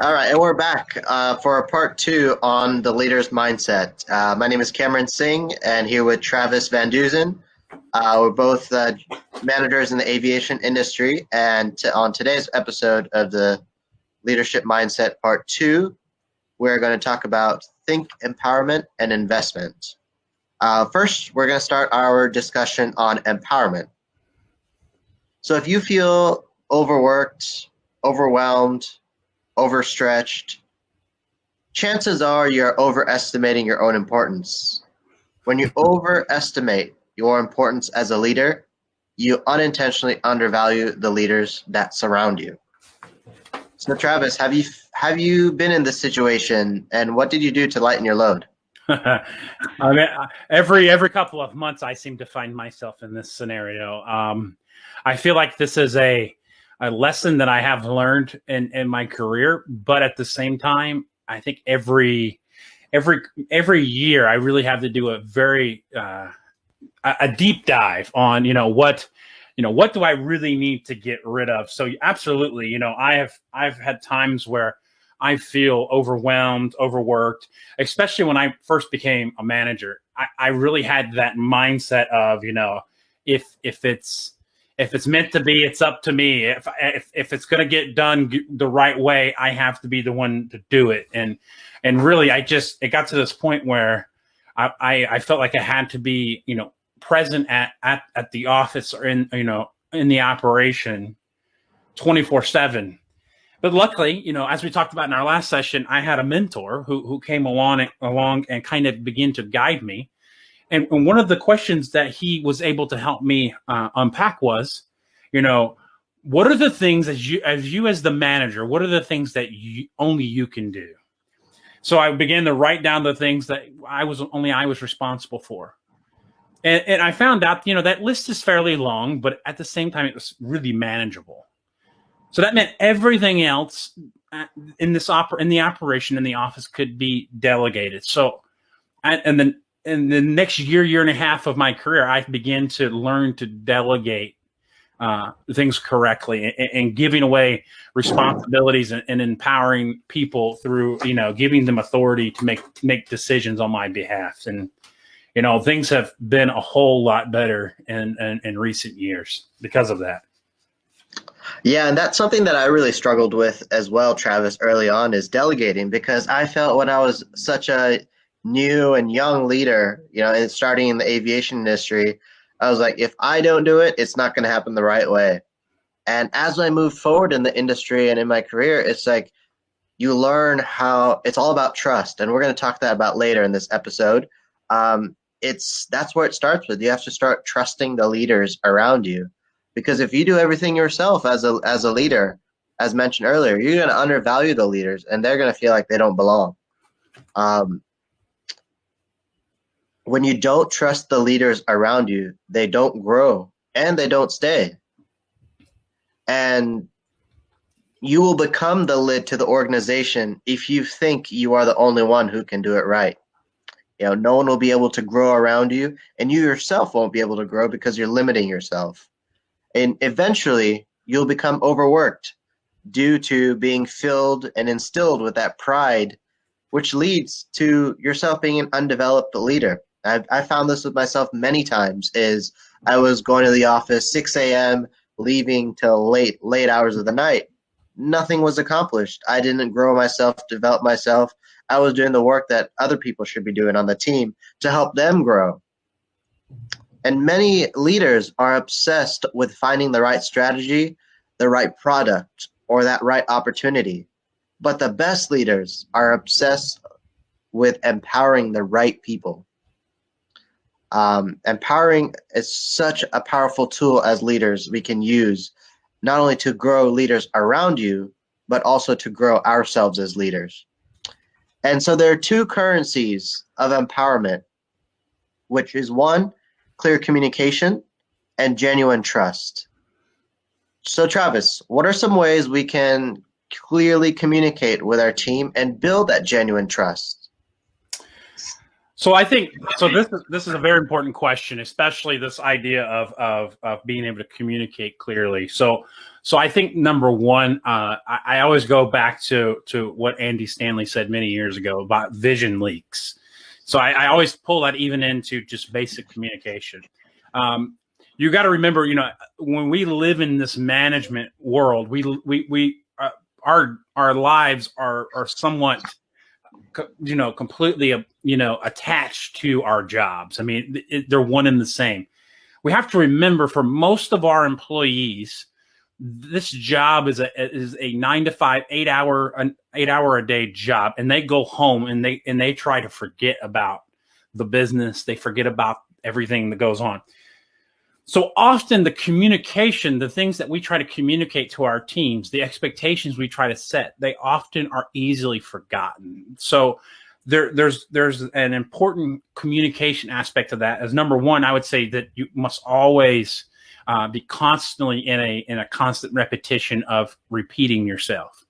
All right, and we're back for a part two on the leader's mindset. My name is Cameron Singh, and here with Travis Van Duzen. We're both managers in the aviation industry, and on today's episode of the Leadership Mindset Part Two, we're going to talk about think empowerment and investment. First, we're going to start our discussion on empowerment. So, if you feel overworked, overwhelmed, overstretched, chances are you're overestimating your own importance. When you overestimate your importance as a leader, you unintentionally undervalue the leaders that surround you. So, Travis, have you been in this situation, and what did you do to lighten your load? I mean, every couple of months, I seem to find myself in this scenario. I feel like this is a lesson that I have learned in my career, but at the same time, I think every year I really have to do a deep dive on what do I really need to get rid of. So absolutely, I've had times where I feel overwhelmed, overworked, especially when I first became a manager. I really had that mindset of, if it's meant to be, it's up to me. If it's going to get done the right way, I have to be the one to do it. And really, it got to this point where I felt like I had to be, present at the office or in the operation 24/7. But luckily, as we talked about in our last session, I had a mentor who came along and kind of began to guide me. And one of the questions that he was able to help me unpack was, what are the things as the manager, what are the things that only you can do? So I began to write down the things that I was responsible for. And I found out, that list is fairly long, but at the same time, it was really manageable. So that meant everything else in the operation in the office could be delegated. So, and then in the next year and a half of my career, I began to learn to delegate things correctly and giving away responsibilities and empowering people through, giving them authority to make decisions on my behalf. And things have been a whole lot better in recent years because of that. Yeah, and that's something that I really struggled with as well, Travis, early on is delegating because I felt when I was such a new and young leader, and starting in the aviation industry, I was like, if I don't do it, it's not going to happen the right way. And as I moved forward in the industry and in my career, it's like you learn how it's all about trust. And we're going to talk that about later in this episode. That's where it starts with. You have to start trusting the leaders around you. Because if you do everything yourself as a leader, as mentioned earlier, you're going to undervalue the leaders, and they're going to feel like they don't belong. When you don't trust the leaders around you, they don't grow and they don't stay. And you will become the lid to the organization if you think you are the only one who can do it right. No one will be able to grow around you, and you yourself won't be able to grow because you're limiting yourself. And eventually, you'll become overworked due to being filled and instilled with that pride, which leads to yourself being an undeveloped leader. I found this with myself many times. Is I was going to the office 6 a.m., leaving till late hours of the night. Nothing was accomplished. I didn't grow myself, develop myself. I was doing the work that other people should be doing on the team to help them grow. And many leaders are obsessed with finding the right strategy, the right product, or that right opportunity. But the best leaders are obsessed with empowering the right people. Empowering is such a powerful tool as leaders we can use, not only to grow leaders around you, but also to grow ourselves as leaders. And so there are two currencies of empowerment, which is one, clear communication, and genuine trust. So Travis, what are some ways we can clearly communicate with our team and build that genuine trust? So I think so. This is a very important question, especially this idea of being able to communicate clearly. So I think number one, I always go back to what Andy Stanley said many years ago about vision leaks. So I always pull that even into just basic communication. Um, you got to remember, when we live in this management world, our lives are somewhat completely attached to our jobs. I mean, they're one and the same. We have to remember, for most of our employees, this job is a 9 to 5, 8 hour a day job, and they go home and they try to forget about the business. They forget about everything that goes on. So often the communication, the things that we try to communicate to our teams, the expectations we try to set, they often are easily forgotten. So there's an important communication aspect of that. As number one, I would say that you must always be constantly in a constant repetition of repeating yourself.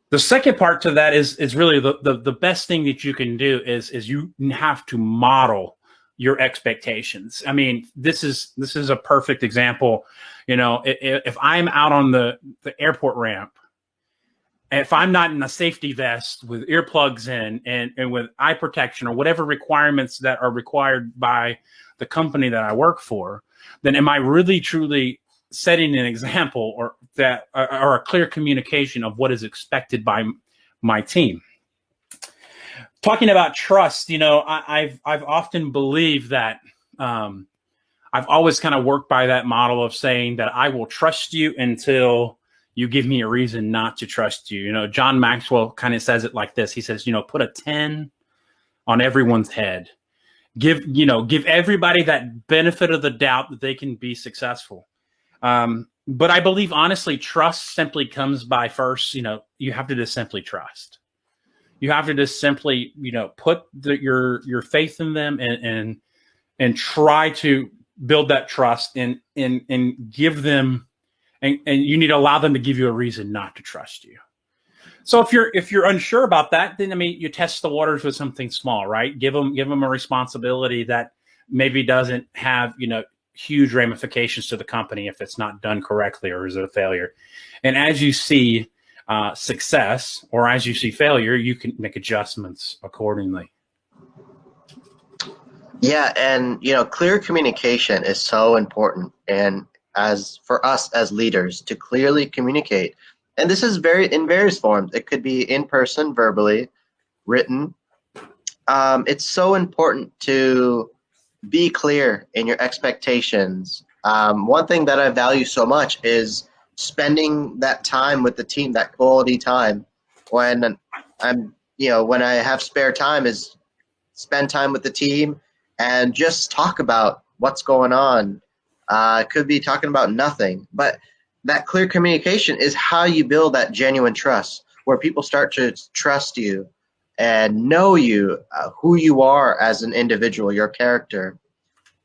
The second part to that is really the best thing that you can do is you have to model your expectations. I mean, this is a perfect example. If I'm out on the airport ramp, if I'm not in a safety vest with earplugs in and with eye protection or whatever requirements that are required by the company that I work for, then am I really truly setting an example or a clear communication of what is expected by my team? Talking about trust, I've often believed that I've always kind of worked by that model of saying that I will trust you until you give me a reason not to trust you. John Maxwell kind of says it like this. He says, put a 10 on everyone's head. Give everybody that benefit of the doubt that they can be successful. But I believe, honestly, trust simply comes by first, you have to just simply trust. You have to just simply, put your faith in them and try to build that trust and give them, and you need to allow them to give you a reason not to trust you. So if you're unsure about that, then you test the waters with something small, right? Give them a responsibility that maybe doesn't have huge ramifications to the company if it's not done correctly or is it a failure. And as you see success or as you see failure, you can make adjustments accordingly. Yeah, and clear communication is so important, and as for us as leaders to clearly communicate, and this is in various forms. It could be in person, verbally, written. It's so important to be clear in your expectations. One thing that I value so much is spending that time with the team, that quality time. When when I have spare time, is spend time with the team and just talk about what's going on. Could be talking about nothing, but that clear communication is how you build that genuine trust, where people start to trust you and know you, who you are as an individual, your character.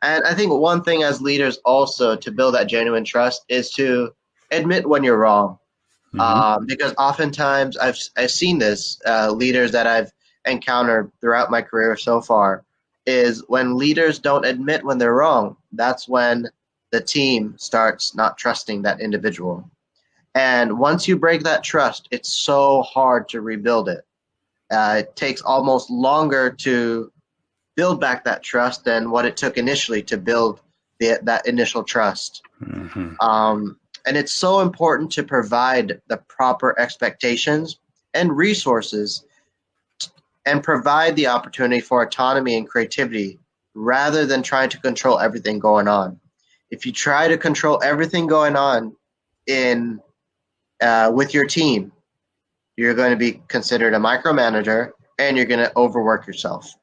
And I think one thing as leaders also to build that genuine trust is to admit when you're wrong. Because oftentimes I've seen this, leaders that I've encountered throughout my career so far, is when leaders don't admit when they're wrong, that's when the team starts not trusting that individual. And once you break that trust, it's so hard to rebuild it. It takes almost longer to build back that trust than what it took initially to build that initial trust. And it's so important to provide the proper expectations and resources and provide the opportunity for autonomy and creativity rather than trying to control everything going on. If you try to control everything going on with your team, you're going to be considered a micromanager and you're going to overwork yourself.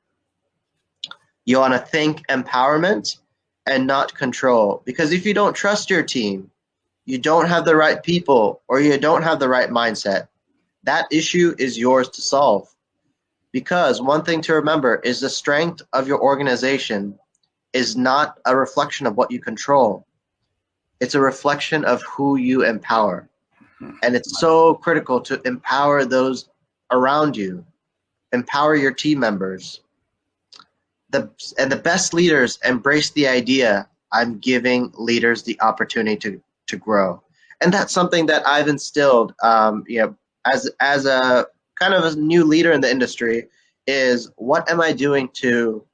You want to think empowerment and not control, because if you don't trust your team, you don't have the right people, or you don't have the right mindset, that issue is yours to solve. Because one thing to remember is the strength of your organization is not a reflection of what you control. It's a reflection of who you empower. And it's so critical to empower those around you, empower your team members. the best leaders embrace the idea I'm giving leaders the opportunity to grow. And that's something that I've instilled, as a kind of a new leader in the industry, is what am I doing to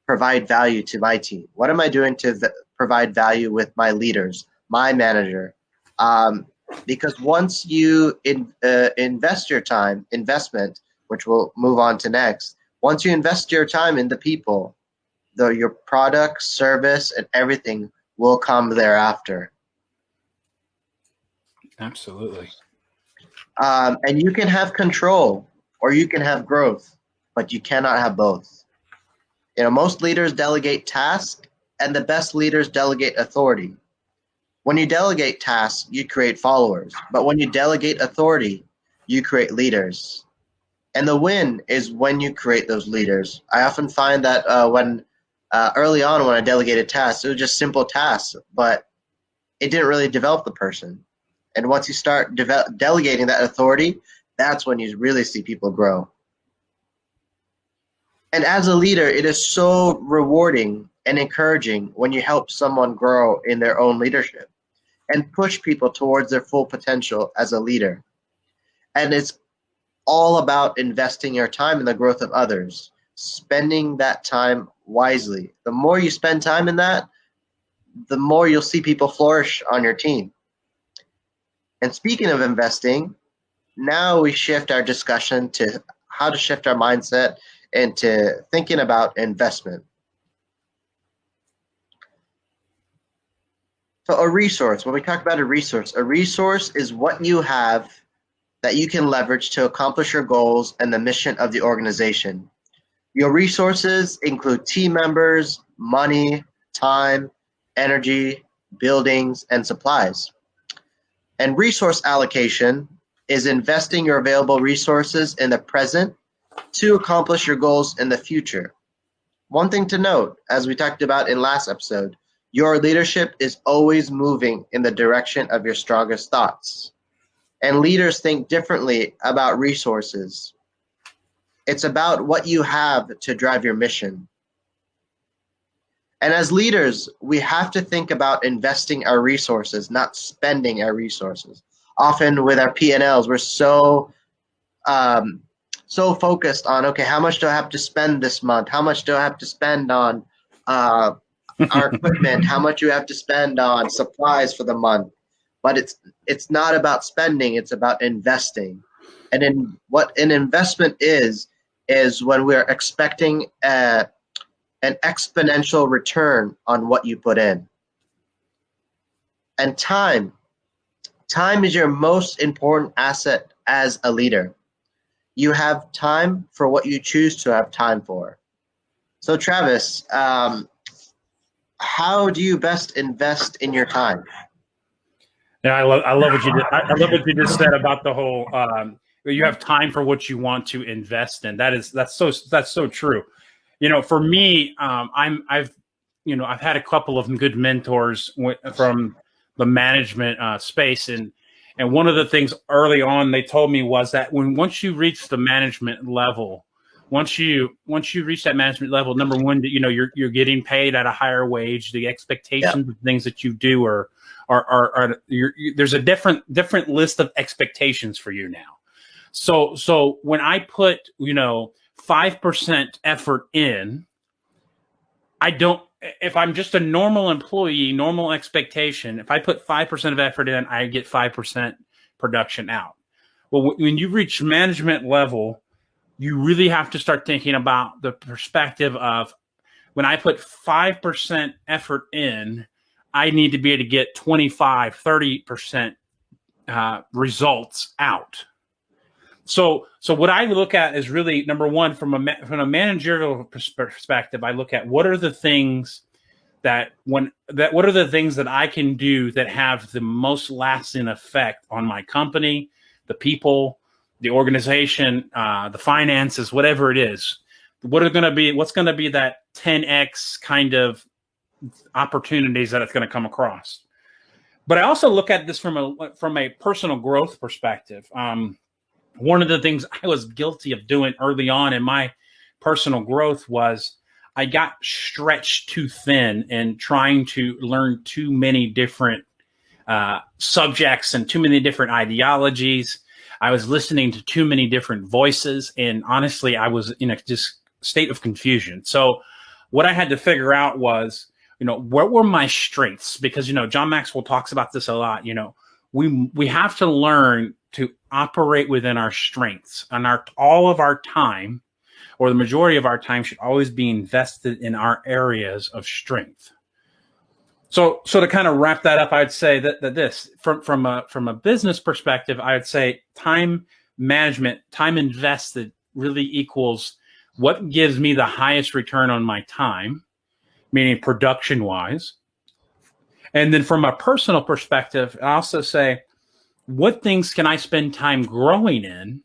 provide value to my team? What am I doing to provide value with my leaders, my manager? Because once you invest your time, which we'll move on to next, once you invest your time in the people, your product, service, and everything will come thereafter. Absolutely. And you can have control or you can have growth, but you cannot have both. Most leaders delegate tasks, and the best leaders delegate authority. When you delegate tasks, you create followers. But when you delegate authority, you create leaders. And the win is when you create those leaders. I often find that when early on when I delegated tasks, it was just simple tasks, but it didn't really develop the person. And once you start delegating that authority, that's when you really see people grow. And as a leader, it is so rewarding and encouraging when you help someone grow in their own leadership and push people towards their full potential as a leader. And it's all about investing your time in the growth of others, spending that time wisely. The more you spend time in that, the more you'll see people flourish on your team. And speaking of investing, now we shift our discussion to how to shift our mindset into thinking about investment. So a resource, when we talk about a resource is what you have that you can leverage to accomplish your goals and the mission of the organization. Your resources include team members, money, time, energy, buildings, and supplies. And resource allocation is investing your available resources in the present to accomplish your goals in the future. One thing to note, as we talked about in last episode, your leadership is always moving in the direction of your strongest thoughts. And leaders think differently about resources. It's about what you have to drive your mission. And as leaders, we have to think about investing our resources, not spending our resources. Often with our P&Ls, we're so focused on, okay, how much do I have to spend this month? How much do I have to spend on our equipment? How much do you have to spend on supplies for the month? But it's not about spending, it's about investing. And what an investment is when we're expecting an exponential return on what you put in. And time is your most important asset as a leader. You have time for what you choose to have time for. So Travis, how do you best invest in your time? Yeah, I love what you did. I love what you just said about the whole. You have time for what you want to invest in. That's so true. For me, I've had a couple of good mentors from the management space, and one of the things early on they told me was that once you reach the management level, once you reach that management level, number one, you're getting paid at a higher wage. The expectations of things that you do are there's a different list of expectations for you now. So when I put 5% effort in, if I'm just a normal employee, normal expectation, if I put 5% of effort in, I get 5% production out. Well, when you reach management level, you really have to start thinking about the perspective of when I put 5% effort in, I need to be able to get 25, 30% results out. So what I look at is really, number one, from a managerial perspective, I look at what are the things that I can do that have the most lasting effect on my company, the people, the organization, the finances, whatever it is. What's going to be that 10x kind of opportunities that it's going to come across. But I also look at this from a personal growth perspective. One of the things I was guilty of doing early on in my personal growth was I got stretched too thin and trying to learn too many different subjects and too many different ideologies. I was listening to too many different voices, and honestly, I was in a just state of confusion. So what I had to figure out was, what were my strengths? Because, John Maxwell talks about this a lot. We have to learn to operate within our strengths, and all of our time, or the majority of our time, should always be invested in our areas of strength. So to kind of wrap that up, I'd say that this from a business perspective, I would say time management, time invested really equals what gives me the highest return on my time, meaning production wise. And then from a personal perspective, I also say, what things can I spend time growing in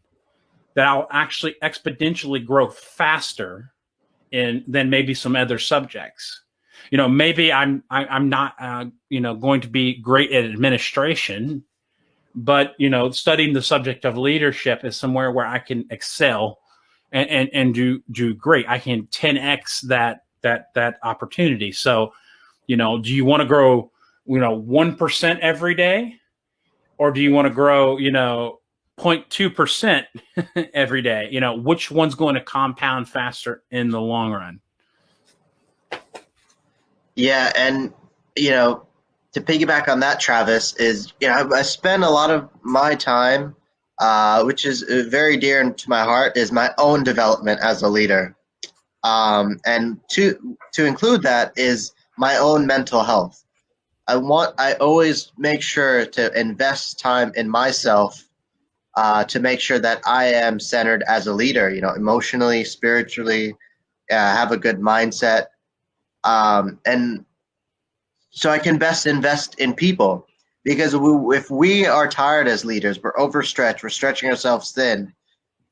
that I'll actually exponentially grow faster in than maybe some other subjects? Maybe I'm not, going to be great at administration, but, studying the subject of leadership is somewhere where I can excel and do great. I can 10x that opportunity. So, do you want to grow, 1% every day, or do you want to grow, 0.2% every day? Which one's going to compound faster in the long run? Yeah, and to piggyback on that, Travis, is I spend a lot of my time, which is very dear to my heart, is my own development as a leader, and to include that is my own mental health. I always make sure to invest time in myself, to make sure that I am centered as a leader, emotionally, spiritually, have a good mindset. And so I can best invest in people, because if we are tired as leaders, we're overstretched, we're stretching ourselves thin,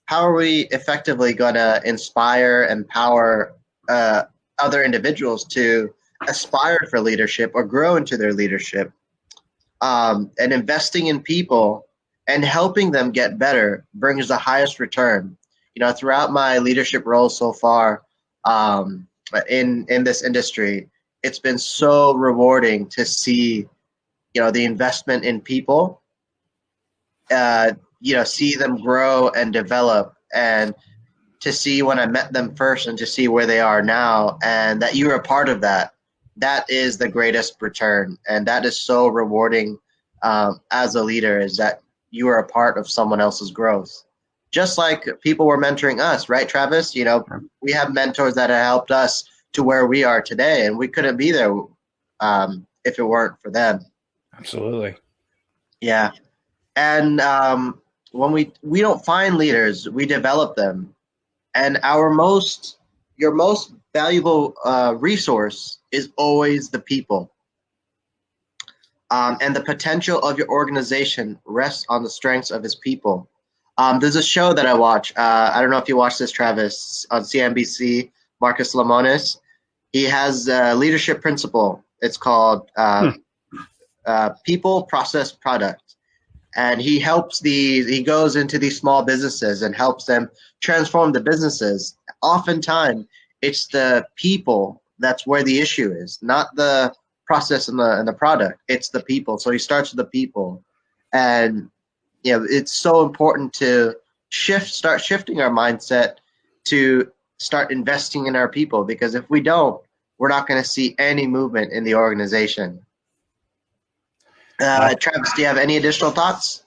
how are we effectively going to inspire, empower other individuals to aspire for leadership or grow into their leadership? And investing in people and helping them get better brings the highest return. Throughout my leadership roles so far, in this industry, it's been so rewarding to see, the investment in people, see them grow and develop, and to see when I met them first and to see where they are now, and that you're a part of that. That is the greatest return, and that is so rewarding as a leader, is that you are a part of someone else's growth. Just like people were mentoring us, right, Travis? We have mentors that have helped us to where we are today, and we couldn't be there if it weren't for them. Absolutely. Yeah. And when we don't find leaders, we develop them. And your most valuable resource is always the people. And the potential of your organization rests on the strengths of its people. There's a show that I watch. I don't know if you watch this, Travis, on CNBC, Marcus Lemonis. He has a leadership principle. It's called People, Process, Product. And he goes into these small businesses and helps them transform the businesses. Oftentimes, it's the people that's where the issue is, not the process and the product. It's the people. So he starts with the people. And it's so important to start shifting our mindset to start investing in our people, because if we don't, we're not going to see any movement in the organization. Travis, do you have any additional thoughts?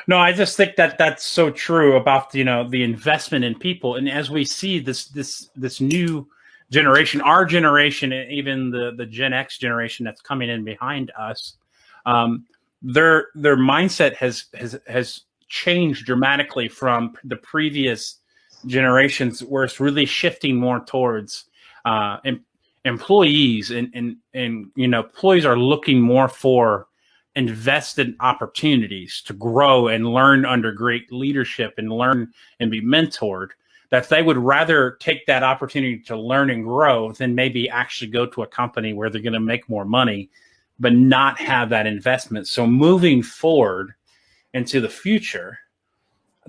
No, I just think that that's so true about the investment in people, and as we see this new generation, our generation, and even the Gen X generation that's coming in behind us, their mindset has changed dramatically from the previous generations, where it's really shifting more towards employees, and employees are looking more for invested opportunities to grow and learn under great leadership and learn and be mentored, that they would rather take that opportunity to learn and grow than maybe actually go to a company where they're going to make more money but not have that investment. So moving forward into the future,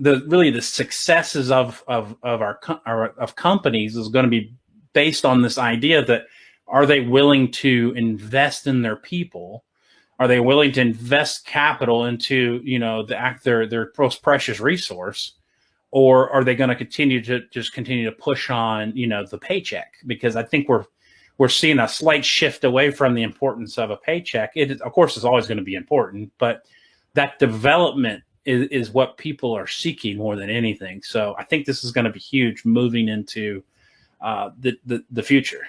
the successes of companies is going to be based on this idea that, are they willing to invest in their people? Are they willing to invest capital into, their most precious resource? Or are they going to continue to push on, the paycheck? Because I think we're seeing a slight shift away from the importance of a paycheck. It, of course, is always going to be important, but that development is what people are seeking more than anything. So I think this is going to be huge moving into the future.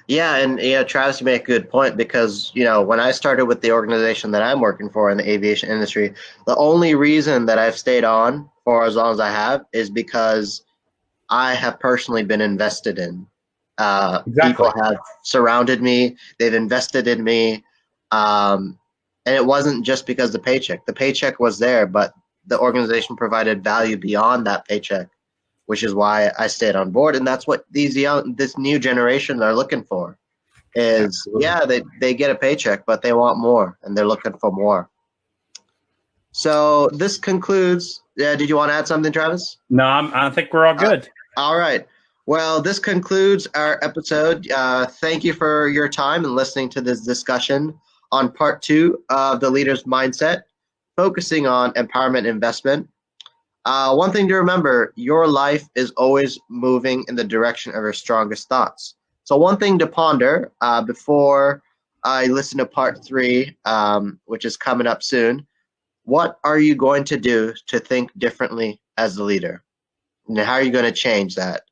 Yeah, and Travis, you make a good point because when I started with the organization that I'm working for in the aviation industry, the only reason that I've stayed on for as long as I have is because I have personally been invested in. Exactly. People have surrounded me; they've invested in me, and it wasn't just because the paycheck. The paycheck was there, but the organization provided value beyond that paycheck, which is why I stayed on board. And that's what this new generation are looking for is, Absolutely. yeah, they get a paycheck, but they want more and they're looking for more. So this concludes. Did you want to add something, Travis? No, I think we're all good. All right. Well, this concludes our episode. Thank you for your time and listening to this discussion on part 2 of the leader's mindset, focusing on empowerment investment. One thing to remember, your life is always moving in the direction of your strongest thoughts. So one thing to ponder before I listen to part 3, which is coming up soon, what are you going to do to think differently as the leader? And how are you going to change that?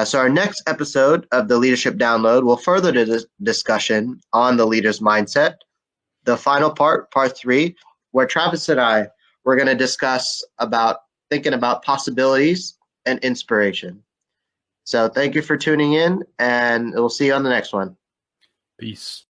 So our next episode of the Leadership Download will further the discussion on the leader's mindset. The final part 3, where Travis and I, we're going to discuss about thinking about possibilities and inspiration. So thank you for tuning in, and we'll see you on the next one. Peace.